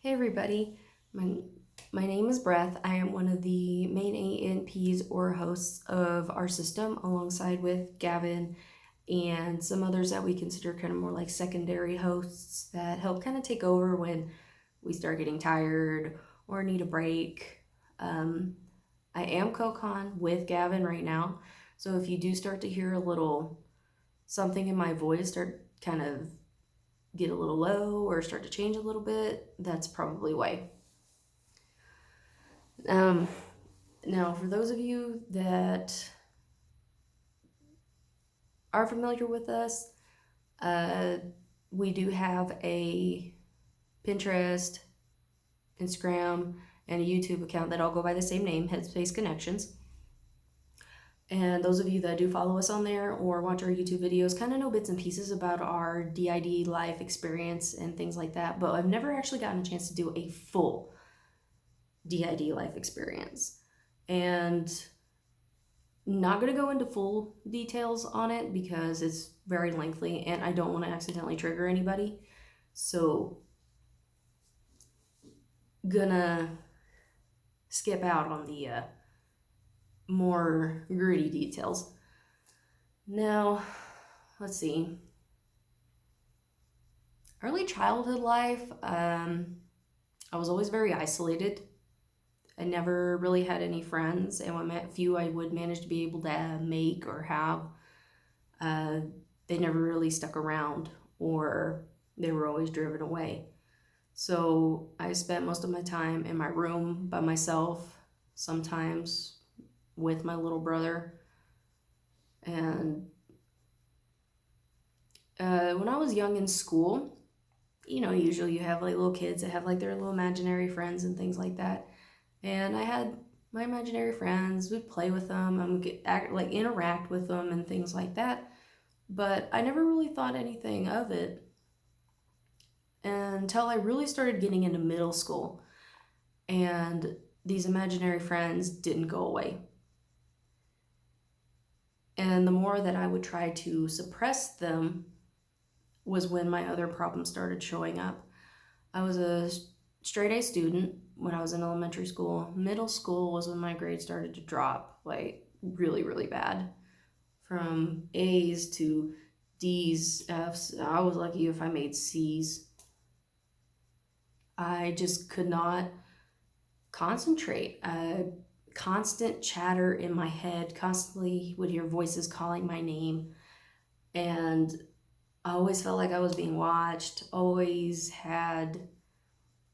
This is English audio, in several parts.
Hey everybody, my name is Breath. I am one of the main ANPs or hosts of our system alongside with Gavin and some others that we consider kind of more like secondary hosts that help kind of take over when we start getting tired or need a break. I am co-con with Gavin right now, so if you do start to hear a little something in my voice start kind of get a little low or start to change a little bit, that's probably why. Um, Now, for those of you that are familiar with us, uh, we do have a Pinterest, Instagram, and a YouTube account that all go by the same name, HeadspaceConnections. And those of you that do follow us on there or watch our YouTube videos kind of know bits and pieces about our DID life experience and things like that, but I've never actually gotten a chance to do a full DID life experience. And not going to go into full details on it because it's very lengthy and I don't want to accidentally trigger anybody. So, gonna skip out on the more gritty details. Now, let's see. Early childhood life, I was always very isolated. I never really had any friends, and when few I would manage to be able to make or have, they never really stuck around or they were always driven away. So I spent most of my time in my room by myself, sometimes with my little brother. And when I was young in school, usually you have like little kids that have like their little imaginary friends and things like that. And I had my imaginary friends, we'd play with them and interact with them and things like that. But I never really thought anything of it until I really started getting into middle school. And these imaginary friends didn't go away. And the more that I would try to suppress them was when my other problems started showing up. I was a straight A student when I was in elementary school. Middle school was when my grades started to drop, like really, really bad. From A's to D's, F's. I was lucky if I made C's. I just could not concentrate. Constant chatter in my head, constantly would hear voices calling my name. And I always felt like I was being watched, always had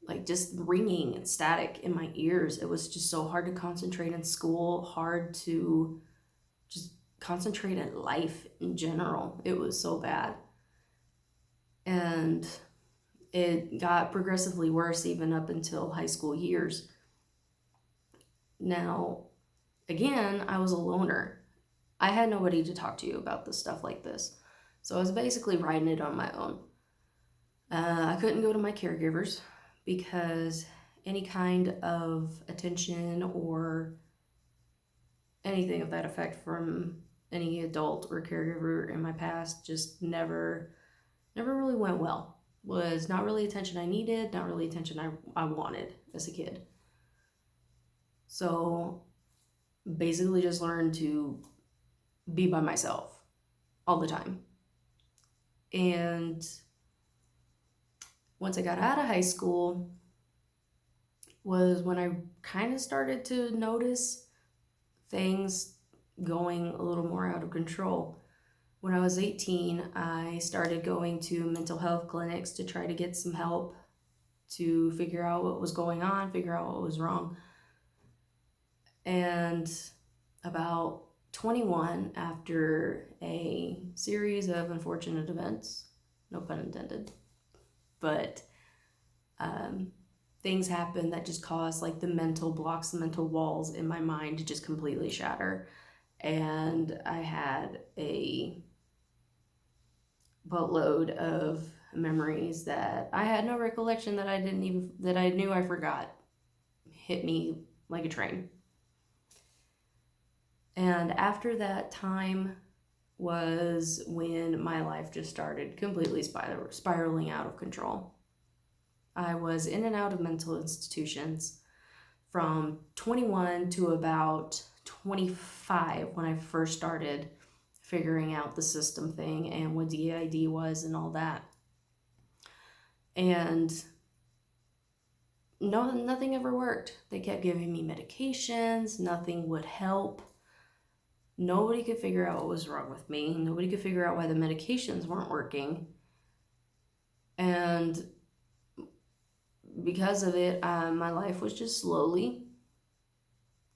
like just ringing and static in my ears. It was just so hard to concentrate in school, hard to just concentrate in life in general. It was so bad. And it got progressively worse even up until high school years. Now, again, I was a loner. I had nobody to talk to about this stuff like this. So I was basically riding it on my own. I couldn't go to my caregivers because any kind of attention or anything of that effect from any adult or caregiver in my past just never really went well. Was not really attention I needed, not really attention I wanted as a kid. So basically just learned to be by myself all the time. And once I got out of high school was when I kind of started to notice things going a little more out of control. When I was 18, I started going to mental health clinics to try to get some help to figure out what was going on, figure out what was wrong. And about 21, after a series of unfortunate events, no pun intended, but things happened that just caused like the mental blocks, the mental walls in my mind to just completely shatter. And I had a boatload of memories that I had no recollection that I knew I forgot hit me like a train. And after that time was when my life just started completely spiraling out of control. I was in and out of mental institutions from 21 to about 25 when I first started figuring out the system thing and what DID was and all that. And nothing ever worked. They kept giving me medications, nothing would help. Nobody could figure out what was wrong with me. Nobody could figure out why the medications weren't working. And because of it, my life was just slowly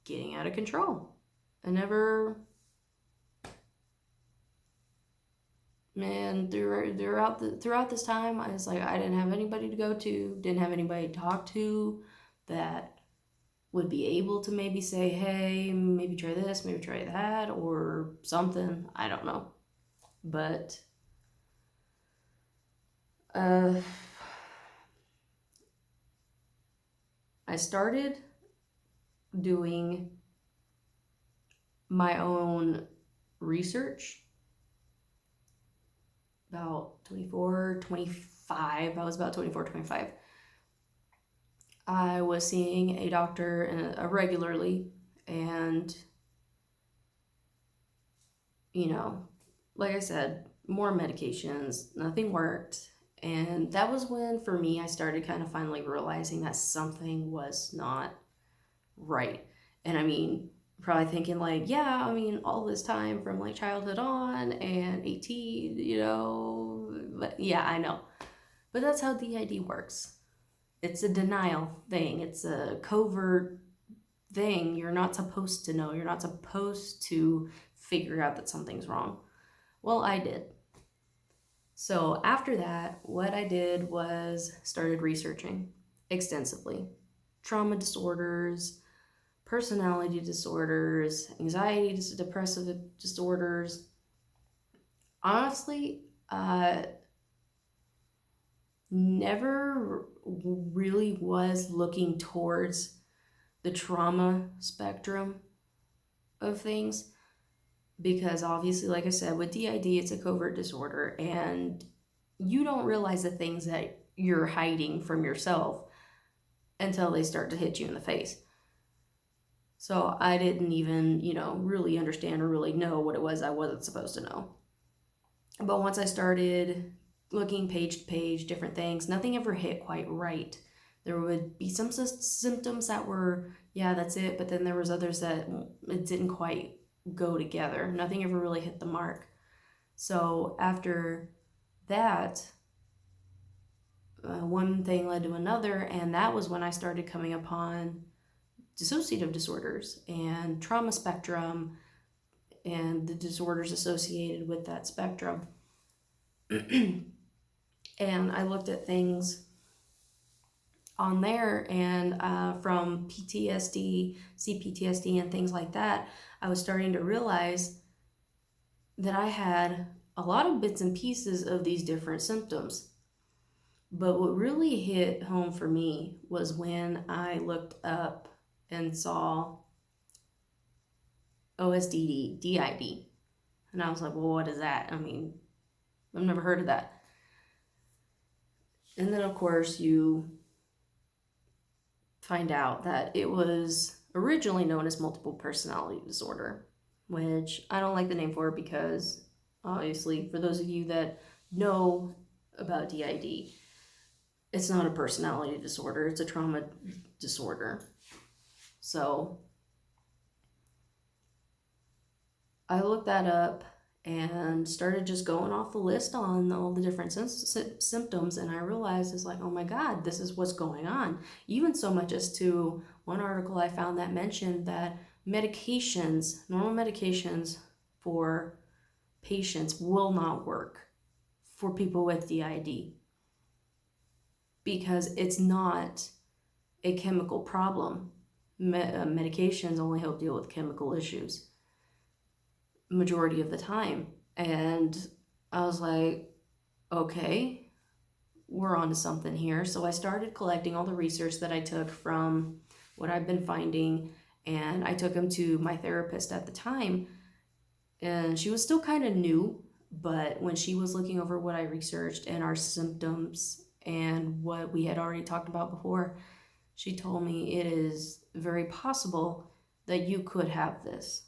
getting out of control. And throughout this time, I was like, I didn't have anybody to go to, didn't have anybody to talk to that would be able to maybe say, hey, maybe try this, maybe try that, or something. I don't know. But I started doing my own research about 24, 25. I was about 24, 25. I was seeing a doctor regularly, and, like I said, more medications, nothing worked. And that was when, for me, I started kind of finally realizing that something was not right. And I mean, probably thinking like, yeah, I mean, all this time from like childhood on and 18, but yeah, I know. But that's how DID works. It's a denial thing. It's a covert thing. You're not supposed to know. You're not supposed to figure out that something's wrong. Well, I did. So after that, what I did was started researching extensively. Trauma disorders, personality disorders, anxiety, depressive disorders. Honestly, never really was looking towards the trauma spectrum of things, because obviously, like I said, with DID, it's a covert disorder, and you don't realize the things that you're hiding from yourself until they start to hit you in the face. So I didn't even, really understand or really know what it was I wasn't supposed to know. But once I started looking page to page, different things, nothing ever hit quite right. There would be some symptoms that were, yeah, that's it. But then there was others that it didn't quite go together. Nothing ever really hit the mark. So after that, one thing led to another, and that was when I started coming upon dissociative disorders and trauma spectrum and the disorders associated with that spectrum. And I looked at things on there, and from PTSD, CPTSD, and things like that, I was starting to realize that I had a lot of bits and pieces of these different symptoms. But what really hit home for me was when I looked up and saw OSDD, DID. And I was like, well, what is that? I mean, I've never heard of that. And then, of course, you find out that it was originally known as multiple personality disorder, which I don't like the name for, because obviously, for those of you that know about DID, it's not a personality disorder, it's a trauma disorder. So I looked that up and started just going off the list on all the different symptoms, and I realized it's like, oh my God, this is what's going on. Even so much as to one article I found that mentioned that medications, normal medications for patients will not work for people with DID, because it's not a chemical problem. Medications only help deal with chemical issues majority of the time. And I was like, okay, we're onto something here. So I started collecting all the research that I took from what I've been finding, and I took them to my therapist at the time, and she was still kind of new, but when she was looking over what I researched and our symptoms And what we had already talked about before, she told me it is very possible that you could have this.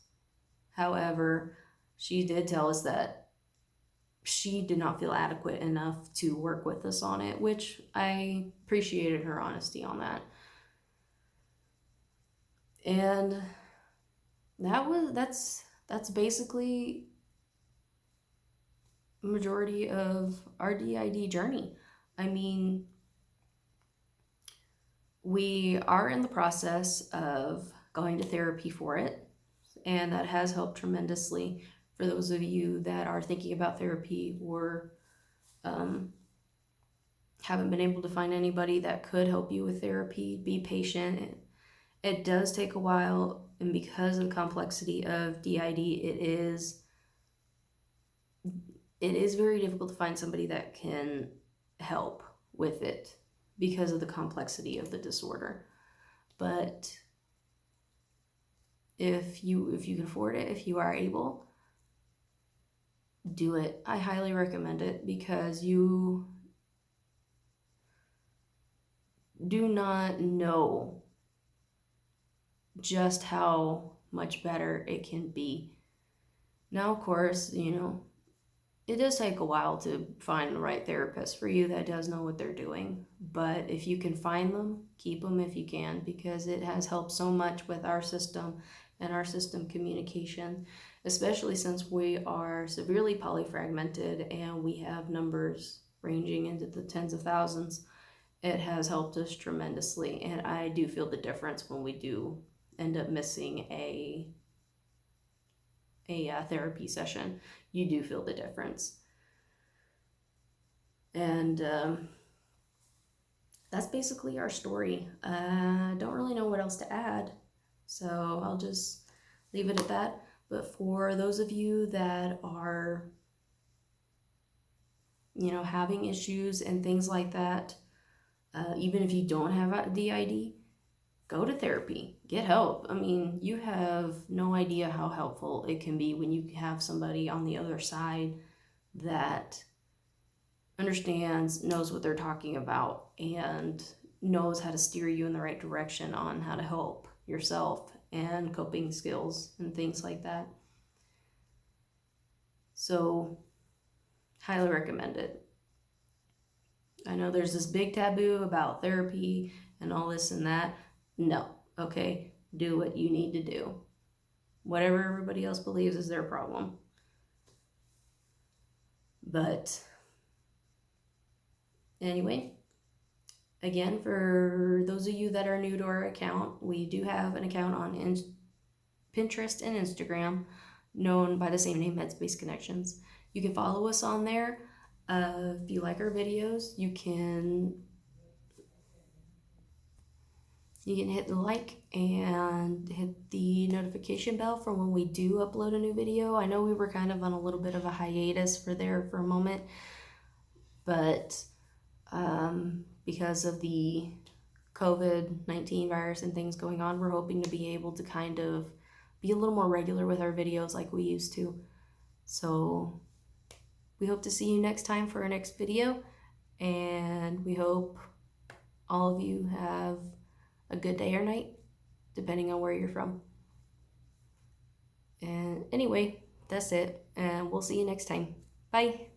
However, she did tell us that she did not feel adequate enough to work with us on it, which I appreciated her honesty on that. And that's basically the majority of our DID journey. I mean, we are in the process of going to therapy for it, and that has helped tremendously for those of you that are thinking about therapy or haven't been able to find anybody that could help you with therapy. Be patient. It does take a while, and because of the complexity of DID, it is very difficult to find somebody that can help with it because of the complexity of the disorder. But if you can afford it, if you are able, do it. I highly recommend it because you do not know just how much better it can be. Now, of course, it does take a while to find the right therapist for you that does know what they're doing. But if you can find them, keep them if you can, because it has helped so much with our system and our system communication, especially since we are severely polyfragmented and we have numbers ranging into the tens of thousands. It has helped us tremendously, and I do feel the difference when we do end up missing a therapy session. You do feel the difference. And that's basically our story. I don't really know what else to add, so I'll just leave it at that. But for those of you that are, having issues and things like that, even if you don't have a DID, go to therapy, get help. I mean, you have no idea how helpful it can be when you have somebody on the other side that understands, knows what they're talking about, and knows how to steer you in the right direction on how to help yourself and coping skills and things like that. So, highly recommend it. I know there's this big taboo about therapy and all this and that. No, okay, do what you need to do. Whatever everybody else believes is their problem. But anyway, again, for those of you that are new to our account, we do have an account on Pinterest and Instagram known by the same name, HeadspaceConnections. You can follow us on there. If you like our videos, you can hit the like and hit the notification bell for when we do upload a new video. I know we were kind of on a little bit of a hiatus for a moment, but because of the COVID-19 virus and things going on, we're hoping to be able to kind of be a little more regular with our videos like we used to. So we hope to see you next time for our next video, and we hope all of you have a good day or night, depending on where you're from. And anyway, that's it, and we'll see you next time. Bye.